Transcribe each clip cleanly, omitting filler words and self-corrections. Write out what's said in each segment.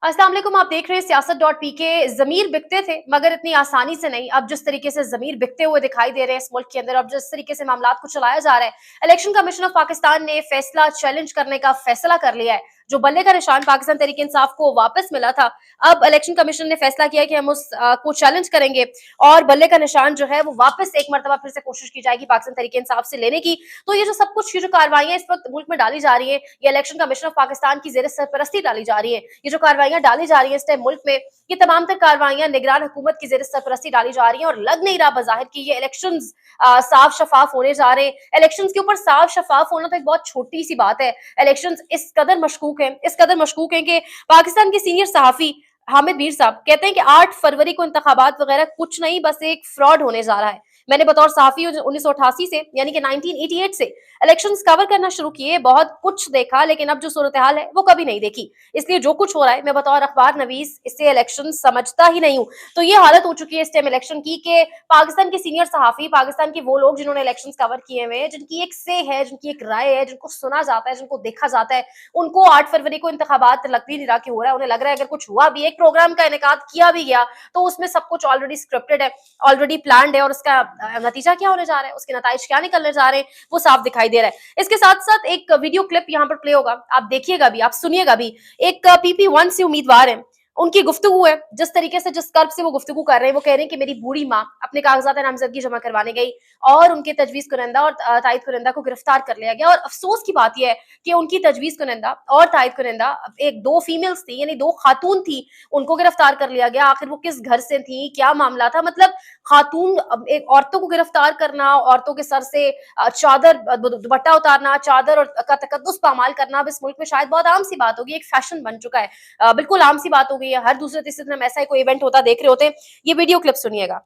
अस्सलाम वालेकुम। आप देख रहे हैं सियासत.पी के। ज़मीर बिकते थे मगर इतनी आसानी से नहीं। अब जिस तरीके से ज़मीर बिकते हुए दिखाई दे रहे हैं इस मुल्क के अंदर, अब जिस तरीके से मामलात को चलाया जा रहा है, इलेक्शन कमीशन ऑफ पाकिस्तान ने फैसला चैलेंज करने का फैसला कर लिया है। जो बल्ले का निशान पाकिस्तान तहरीक इंसाफ को वापस मिला था, अब इलेक्शन कमीशन ने फैसला किया कि हम उस को चैलेंज करेंगे और बल्ले का निशान जो है वो वापस एक मरतबा फिर से कोशिश की जाएगी पाकिस्तान तहरीक इंसाफ से लेने की। तो ये जो सब कुछ, ये जो कार्रवाइयां इस वक्त मुल्क में डाली जा रही है, ये इलेक्शन कमीशन ऑफ पाकिस्तान की जेर सरपरस्ती डाली जा रही है। ये जो कार्रवाइयां डाली जा रही है इस टाइम मुल्क में, ये तमाम तर कार्रवाइयां निगरान हुकूमत की जेर सरपरस्ती डाली जा रही है और लग नहीं रहा बजाहिर कि ये इलेक्शन साफ शफाफ होने जा रहे हैं। इलेक्शन के ऊपर साफ शफाफ होना तो एक बहुत छोटी सी बात है। इलेक्शन इस कदर मशकूक है, इस कदर मशकूक है कि पाकिस्तान के सीनियर सहाफी हामिद मीर साहब कहते हैं कि 8 फरवरी को इंतखाबात वगैरह कुछ नहीं, बस एक फ्रॉड होने जा रहा है। मैंने बतौर सहाफी 1988 से यानी कि 1988 से इलेक्शंस कवर करना शुरू किए, बहुत कुछ देखा, लेकिन अब जो सूरत हाल है वो कभी नहीं देखी। इसलिए जो कुछ हो रहा है, मैं बतौर अखबार नवीस इससे इलेक्शन समझता ही नहीं हूँ। तो ये हालत हो चुकी है इस टाइम इलेक्शन की कि पाकिस्तान के सीनियर सहाफी, पाकिस्तान के वो लोग जिन्होंने इलेक्शन कवर किए हुए हैं, जिनकी एक से है, जिनकी एक राय है, जिनको सुना जाता है, जिनको देखा जाता है, उनको 8 फरवरी को इंतखाबात लगती नहीं रहा कि हो रहा है। उन्हें लग रहा है अगर कुछ हुआ भी, एक प्रोग्राम का इनेकाद किया भी गया, तो उसमें सब कुछ ऑलरेडी स्क्रिप्टेड है, ऑलरेडी प्लान्ड है और उसका नतीजा क्या होने जा रहा है, उसके नतीजे क्या निकलने जा रहे हैं, वो साफ दिखाई दे रहा है। इसके साथ साथ एक वीडियो क्लिप यहाँ पर प्ले होगा, आप देखिएगा भी, आप सुनिएगा भी। एक PP1 से उम्मीदवार है, उनकी गुफ्तगू है, जिस तरीके से, जिस कर्ब से वो गुफ्तगू कर रहे हैं, वो कह रहे हैं कि मेरी बूढ़ी माँ अपने कागजात नामजदगी जमा करवाने गई और उनके तजवीज कुनंदा और तायद कुनंदा को गिरफ्तार कर लिया गया। और अफसोस की बात यह है कि उनकी तजवीज कुनंदा और तायद कुनंदा एक दो फीमेल्स थी, यानी दो खातून थी, उनको गिरफ्तार कर लिया गया। आखिर वो किस घर से थी, क्या मामला था? मतलब खातून, एक औरतों को गिरफ्तार करना, औरतों के सर से चादर, दुपट्टा उतारना, चादर और का तकद्दुस पामाल करना अब इस मुल्क में शायद बहुत आम सी बात होगी, एक फैशन बन चुका है। बिल्कुल आम सी बात हो गई है। हर दूसरे तीसरे दिन हम ऐसा ही कोई इवेंट होता देख रहे होते हैं। ये वीडियो क्लिप सुनिएगा।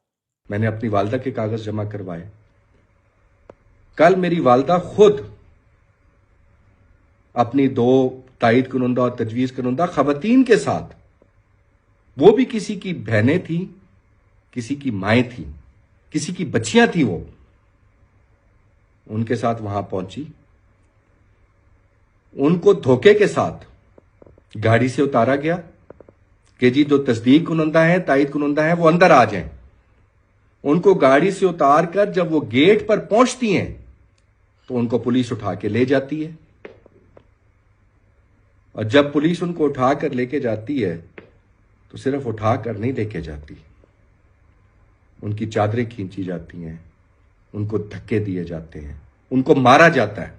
मैंने अपनी वालदा के कागज जमा करवाए। कल मेरी वालदा खुद अपनी दो तायद कुनंदा और तजवीज कुनंदा खवातीन के साथ, वो भी किसी की बहनें थी, किसी की माएँ थी, किसी की बच्चियां थी, वो उनके साथ वहां पहुंची। उनको धोखे के साथ गाड़ी से उतारा गया कि जी जो तस्दीक कुनंदा है, तायद कुनंदा है, वो अंदर आ जाएं। उनको गाड़ी से उतार कर जब वो गेट पर पहुंचती हैं तो उनको पुलिस उठा के ले जाती है। और जब पुलिस उनको उठा कर लेके जाती है तो सिर्फ उठा कर नहीं लेके जाती, उनकी चादरें खींची जाती हैं, उनको धक्के दिए जाते हैं, उनको मारा जाता है।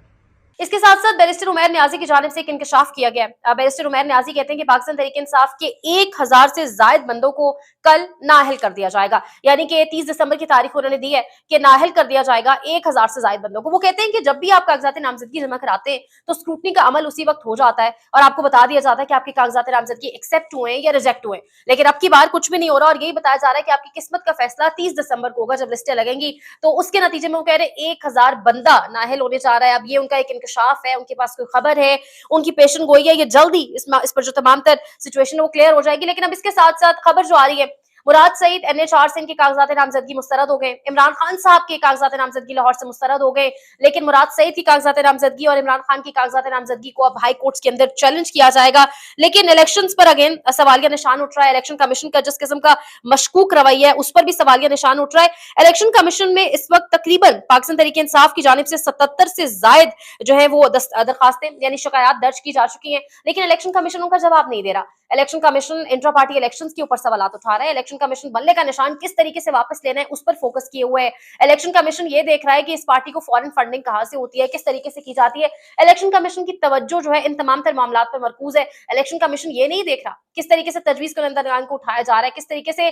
इसके साथ साथ बैरिस्टर उमैर न्याजी की जानिब से एक इंकशाफ किया गया है। बैरिस्टर उमैर न्याजी कहते हैं कि पाकिस्तान तहरीक इंसाफ के 1000 से जायद बंदों को कल नाअहल कर दिया जाएगा, यानी कि 30 दिसंबर की तारीख उन्होंने दी है कि नाअहल कर दिया जाएगा 1000 से जायद बंदों को। वो कहते हैं कि जब भी आप कागजात नामजदगी जमा कराते हैं तो स्क्रूटनी का अमल उसी वक्त हो जाता है और आपको बता दिया जाता है कि आपके कागजात नामजदगी एक्सेप्ट हुए या रिजेक्ट हुए। लेकिन अब की बार कुछ भी नहीं हो रहा और यही बताया जा रहा है कि आपकी किस्मत का फैसला 30 दिसंबर को होगा, जब लिस्टें लगेंगी। तो उसके नतीजे में वो कह रहे हैं 1000 बंदा नाअहल होने जा रहा है। अब ये उनका एक इंकशाफ है, उनके पास कोई खबर है, उनकी पेशन गोई है, ये जल्दी इस पर जो तमाम तर सिचुएशन है वो क्लियर हो जाएगी। लेकिन अब इसके साथ साथ खबर जो आ रही है, मुराद सईद NH4 से इनके कागजात नामजदगी मुस्तरद हो गए। इमरान खान साहब के कागजात नामजदगी लाहौर से मुस्तरद हो गए, लेकिन मुराद सईद की कागजात नामजदगी और इमरान खान की कागजात नामजदगी को अब हाई कोर्ट के अंदर चैलेंज किया जाएगा। लेकिन इलेक्शंस पर अगेन सवालिया निशान उठ रहा है। इलेक्शन कमीशन का जिस किस्म का मशकूक रवैया है उस पर भी सवालिया निशान उठ रहा है। इलेक्शन कमीशन में इस वक्त तकरीबन पाकिस्तान तहरीक इंसाफ की जानिब से 77 से जायद जो है वो दरखास्तें यानी शिकायत दर्ज की जा चुकी हैं, लेकिन इलेक्शन कमीशन उनका जवाब नहीं दे रहा। Election commission intra party elections के ऊपर सवाल उठा रहा है। इलेक्शन कमीशन बल्ले का निशान किस तरीके से वापस लेना है उस पर फोकस किए हुए है। इलेक्शन कमीशन ये देख रहा है कि इस पार्टी को फॉरेन फंडिंग कहां से होती है, किस तरीके से की जाती है। इलेक्शन कमीशन की तवज्जो जो है इन तमाम तर मामलात पर मरकूज है। इलेक्शन कमीशन ये नहीं देख रहा किस तरीके से तजवीज कुनंदगान को उठाया जा रहा है, किस तरीके से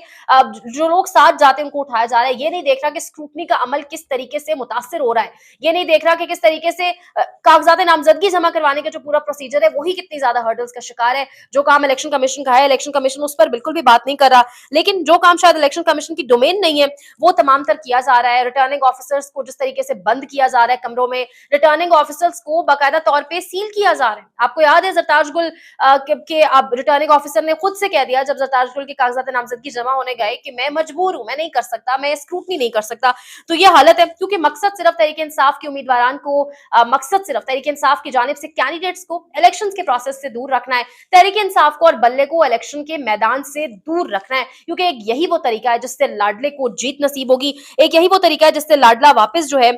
जो लोग साथ जाते हैं उनको उठाया जा रहा है। ये नहीं देख रहा कि स्क्रूटनी का अमल किस तरीके से मुतासिर हो रहा है। ये नहीं देख रहा कि किस तरीके से कागजात नामजदगी जमा करवाने का जो पूरा प्रोसीजर है वही कितनी ज्यादा हर्डल्स का शिकार है। जो काम इलेक्शन कमीशन का है, इलेक्शन कमीशन उस पर बिल्कुल भी बात नहीं कर रहा। लेकिन लेकिन जो काम शायद इलेक्शन कमीशन की डोमेन नहीं है वो तमाम तर किया जा रहा है। रिटर्निंग ऑफिसर्स को जिस तरीके से बंद किया जा रहा है कमरों में, रिटर्निंग ऑफिसर्स को बाकायदा तौर पे सील किया जा रहा है। आपको याद है जरताज गुल के अब रिटर्निंग ऑफिसर ने खुद से कह दिया जब जरताज गुल के कागजात नामजदगी जमा होने गए कि मैं मजबूर हूं, मैं नहीं कर सकता, मैं स्क्रूटनी नहीं कर सकता। तो ये हालत है क्योंकि मकसद सिर्फ तहरीक इंसाफ के उम्मीदवार को मकसद सिर्फ तहरीक इंसाफ की जानिब से कैंडिडेट्स को इलेक्शन के प्रोसेस से दूर रखना है, तहरीक इंसाफ को और बल्ले को इलेक्शन के मैदान से दूर रखना है, क्योंकि एक यही वो तरीका है जिससे लाडले को जीत नसीब होगी, एक यही वो तरीका है जिससे लाडला वापस जो है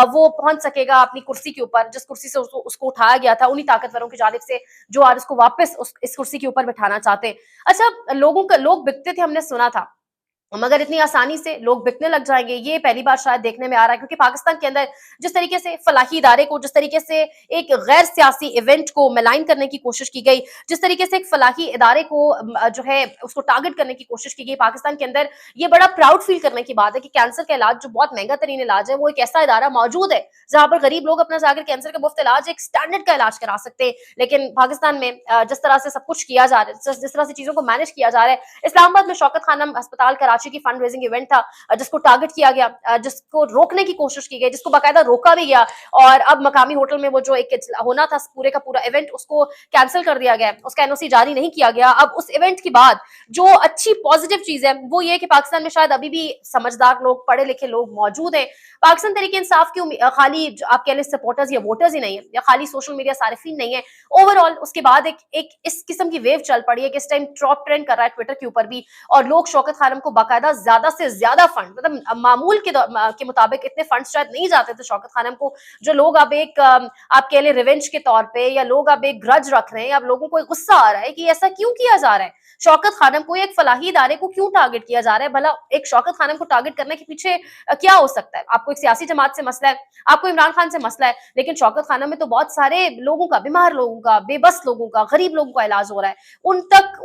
वो पहुंच सकेगा अपनी कुर्सी के ऊपर, जिस कुर्सी से उसको उठाया गया था उन्हीं ताकतवरों की जानिब से जो आज उसको वापस इस कुर्सी के ऊपर बिठाना चाहते हैं। अच्छा, लोग बिकते थे, हमने सुना था, मगर इतनी आसानी से लोग बिकने लग जाएंगे ये पहली बार शायद देखने में आ रहा है, क्योंकि पाकिस्तान के अंदर जिस तरीके से फलाही इदारे को, जिस तरीके से एक गैर सियासी इवेंट को मलाइन करने की कोशिश की गई, जिस तरीके से एक फलाही इदारे को जो है उसको टारगेट करने की कोशिश की गई पाकिस्तान के अंदर, ये बड़ा प्राउड फील करने की बात है कि कैंसर का इलाज जो बहुत महंगा तरीन इलाज है वो एक ऐसा इदारा मौजूद है जहां पर गरीब लोग अपना जाकर कैंसर का मुफ्त इलाज, एक स्टैंडर्ड का इलाज करा सकते हैं। लेकिन पाकिस्तान में जिस तरह से सब कुछ किया जा रहा है, जिस तरह से चीजों को मैनेज किया जा रहा है, इस्लामाबाद में शौकत खानम अस्पताल कराची की फंड रेजिंग इवेंट था जिसको टारगेट किया गया, जिसको रोकने की कोशिश की गई, जिसको बाकायदा रोका भी गया, और अब मकामी होटल में वो जो एक होना था पूरे का पूरा इवेंट उसको कैंसिल कर दिया गया, उसका एनओसी जारी नहीं किया गया। अब उस इवेंट के बाद जो अच्छी पॉजिटिव चीज है वो ये कि पाकिस्तान में शायद अभी भी समझदार लोग, पढ़े लिखे लोग मौजूद हैं। पाकिस्तान तहरीक इंसाफ की खाली आप कह लें सपोर्टर्स या वोटर्स ही नहीं है, या खाली सोशल मीडिया सारिफीन नहीं है, ओवरऑल उसके बाद एक इस किस्म की वेव चल पड़ी है कि इस टाइम टॉप ट्रेंड कर रहा है ट्विटर के ऊपर भी, और लोग शौकत खानम को बाकायदा ज्यादा से ज्यादा फंड, मतलब मामूल के मुताबिक इतने फंड शायद नहीं जाते थे शौकत खानम को, जो लोग अब एक आप कह लें रिवेंज के तौर पे, या लोग अब एक ग्रज रख रहे हैं, अब लोगों को गुस्सा आ रहा है कि ऐसा क्यों किया जा रहा है, शौकत खानम को, एक फलाही इदारे को क्यों टारगेट किया जा रहा है। भला एक शौकत खानम को टारगेट करने के पीछे क्या हो सकता है? आपको एक सियासी जमात से मसला है, आपको इमरान खान से मसला है, लेकिन शौकत खानम में तो बहुत सारे लोगों का, बीमार लोगों का, बेबस लोगों का, गरीब लोगों का इलाज हो रहा है,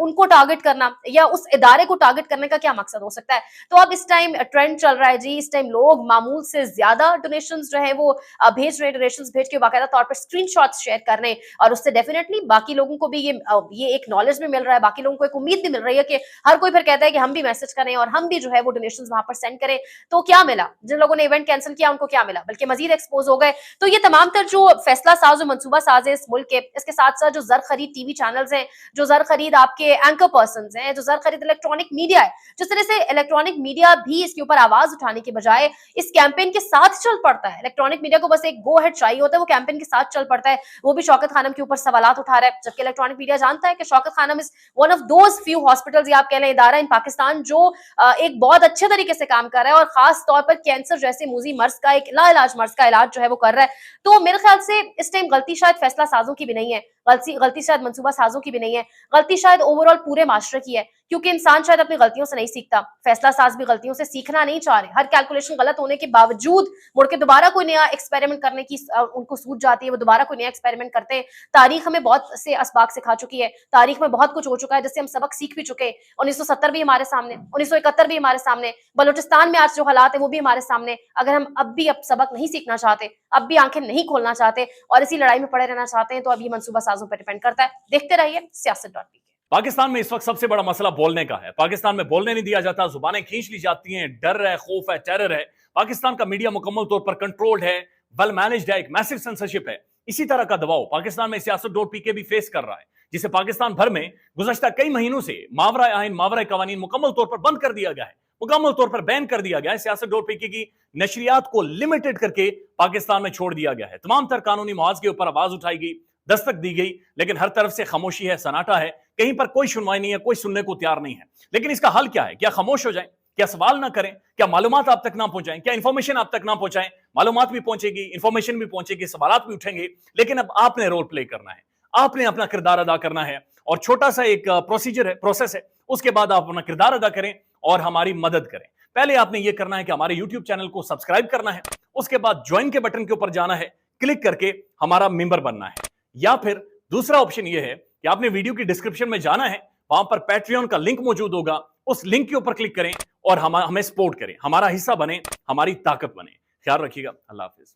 उनको टारगेट करना या उस इदारे को टारगेट करने का क्या मकसद हो सकता है? तो अब इस टाइम ट्रेंड चल रहा है जी, इस टाइम लोग मामूल से ज्यादा डोनेशंस जो है वो भेज रहे हैं, डोनेशंस भेज के बाकायदा तौर पर स्क्रीनशॉट्स शेयर कर रहे हैं, और उससे डेफिनेटली बाकी लोगों को भी ये एक नॉलेज भी मिल रहा है, बाकी लोगों को एक उम्मीद भी मिल रही है कि हर कोई फिर कहता है कि हम भी मैसेज करें और हम भी जो है वो डोनेशंस वहां पर सेंड करें। तो क्या मिला? जिन लोगों ने इवेंट कैंसिल किया उनको क्या मिला? बल्कि मजीद एक्सपोज हो गए। तो ये तमाम तर जो फैसला साज और मनसूबा साज है इस मुल्क के, इसके साथ साथ जो जर खरीद टीवी चैनल्स हैं, जो जर खरीद आपके एंकर पर्सन हैं, जो जर खरीद इलेक्ट्रॉनिक मीडिया है, जिस तरह से इलेक्ट्रॉनिक मीडिया भी इसके ऊपर आवाज उठाने के बजाय इस कैंपेन के साथ चल पड़ता है, इलेक्ट्रॉनिक मीडिया को बस एक गो हेड चाहिए होता है, वो कैंपेन के साथ चल पड़ता है, वो भी शौकत खानम के ऊपर सवालात उठा रहा है, जबकि इलेक्ट्रॉनिक मीडिया जानता है कि Shaukat Khanum is one of those few hospitals या आप कह लें इदारा इन पाकिस्तान जो एक बहुत अच्छे तरीके से काम कर रहा है, और खास तौर पर कैंसर जैसे मूजी मर्ज का एक लाइलाज मर्ज का इलाज जो है वो कर रहा है। तो मेरे ख्याल से इस टाइम गलती शायद फैसला साजों की भी नहीं है, गलती शायद मंसूबा साजों की भी नहीं है, गलती शायद ओवरऑल पूरे माशरे की है, क्योंकि इंसान शायद अपनी गलतियों से नहीं सीखता, फैसला साज भी गलतियों से सीखना नहीं चाह रहे, हर कैलकुलेशन गलत होने के बावजूद मुड़ के दोबारा कोई नया एक्सपेरिमेंट करने की उनको सूझ जाती है, वो दोबारा कोई नया एक्सपेरिमेंट करते हैं। तारीख हमें बहुत से असबाक सिखा चुकी है, तारीख में बहुत कुछ हो चुका है जिससे हम सबक सीख भी चुके हैं। 1970 भी हमारे सामने, 1971 भी हमारे सामने, बलूचिस्तान में आज जो हालात है वो भी हमारे सामने। अगर हम अब सबक नहीं सीखना चाहते, अब भी आंखें नहीं खोलना चाहते और इसी लड़ाई में पड़े रहना चाहते हैं, तो अब ये मंसूबा साजों पर डिपेंड करता है। देखते रहिए सियासत.pk। पाकिस्तान में इस वक्त सबसे बड़ा मसला बोलने का है। पाकिस्तान में बोलने नहीं दिया जाता, जुबानें खींच ली जाती हैं, डर है, खौफ है, टेरर है। पाकिस्तान का मीडिया मुकम्मल तौर पर कंट्रोल्ड है, वेल मैनेज्ड है, एक मैसिव सेंसरशिप है। इसी तरह का दबाव पाकिस्तान में सियासत.pk भी फेस कर रहा है, जिसे पाकिस्तान भर में गुज़श्ता कई महीनों से मावरा आइन, मावरा कवानीन मुकम्मल तौर पर बंद कर दिया गया है, मुकम्मल तौर पर बैन कर दिया गया है। सियासत.pk की नशरियात को लिमिटेड करके पाकिस्तान में छोड़ दिया गया है। तमाम तर कानूनी मुआवजे के ऊपर आवाज उठाई गई, दस्तक दी गई, लेकिन हर तरफ से खामोशी है, सन्नाटा है, कहीं पर कोई सुनवाई नहीं है, कोई सुनने को तैयार नहीं है। लेकिन इसका हल क्या है? क्या खामोश हो जाएं? क्या सवाल ना करें? क्या मालूमात आप तक ना पहुंचाएं? क्या इंफॉर्मेशन आप तक ना पहुंचाएं? मालूमात भी पहुंचेगी, इंफॉर्मेशन भी पहुंचेगी, सवालात भी उठेंगे, लेकिन अब आपने रोल प्ले करना है, आपने अपना किरदार अदा करना है। और छोटा सा एक प्रोसीजर है, प्रोसेस है, उसके बाद आप अपना किरदार अदा करें और हमारी मदद करें। पहले आपने यह करना है कि हमारे YouTube चैनल को सब्सक्राइब करना है, उसके बाद ज्वाइन के बटन के ऊपर जाना है, क्लिक करके हमारा मेंबर बनना है। या फिर दूसरा ऑप्शन यह है कि आपने वीडियो की डिस्क्रिप्शन में जाना है, वहां पर पैट्रियन का लिंक मौजूद होगा, उस लिंक के ऊपर क्लिक करें और हमें सपोर्ट करें, हमारा हिस्सा बने, हमारी ताकत बने। ख्याल रखिएगा। अल्लाह हाफिज।